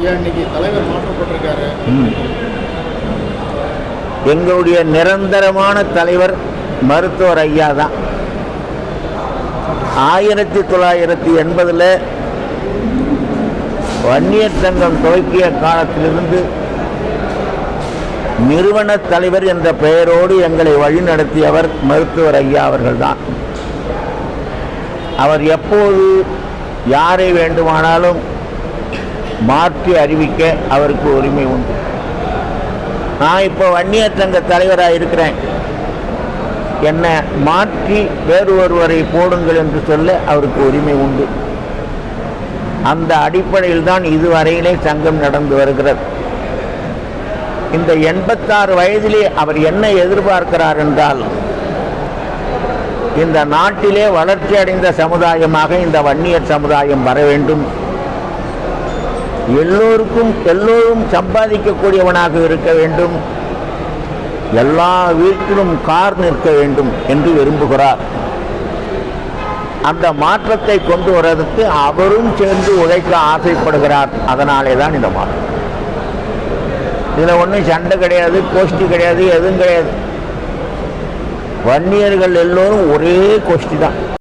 இன்னைக்கு தலைவர் மாற்றப்பட்டிருக்காரு. எங்களுடைய நிரந்தரமான தலைவர் மருத்துவர் ஐயா தான். 1980 வன்னியர் சங்கம் துவக்கிய காலத்திலிருந்து நிறுவன தலைவர் என்ற பெயரோடு எங்களை வழிநடத்தியவர் மருத்துவர் ஐயா அவர்கள்தான். அவர் எப்போது யாரை வேண்டுமானாலும் மாற்றி அறிவிக்க அவருக்கு உரிமை உண்டு. நான் இப்போ வன்னியர் சங்க தலைவராக இருக்கிறேன், என்னை மாற்றி வேறு ஒருவரை போடுங்கள் என்று சொல்ல அவருக்கு உரிமை உண்டு. அந்த அடிப்படையில் தான் இதுவரையிலே சங்கம் நடந்து வருகிறது. இந்த 86 வயதிலே அவர் என்ன எதிர்பார்க்கிறார் என்றால், இந்த நாட்டிலே வளர்ச்சி அடைந்த சமுதாயமாக இந்த வன்னியர் சமுதாயம் வர வேண்டும், எல்லோரும் சம்பாதிக்கக்கூடியவனாக இருக்க வேண்டும், எல்லா வீட்டிலும் கார் நிற்க வேண்டும் என்று விரும்புகிறார். அந்த மாற்றத்தை கொண்டு வருவதற்கு அவரும் சேர்ந்து உழைக்க ஆசைப்படுகிறார். அதனாலே தான் இந்த மாற்றம். இதில் ஒன்றும் சண்டை கிடையாது, கோஷ்டி கிடையாது, எதுவும் கிடையாது. வன்னியர்கள் எல்லோரும் ஒரே கோஷ்டி தான்.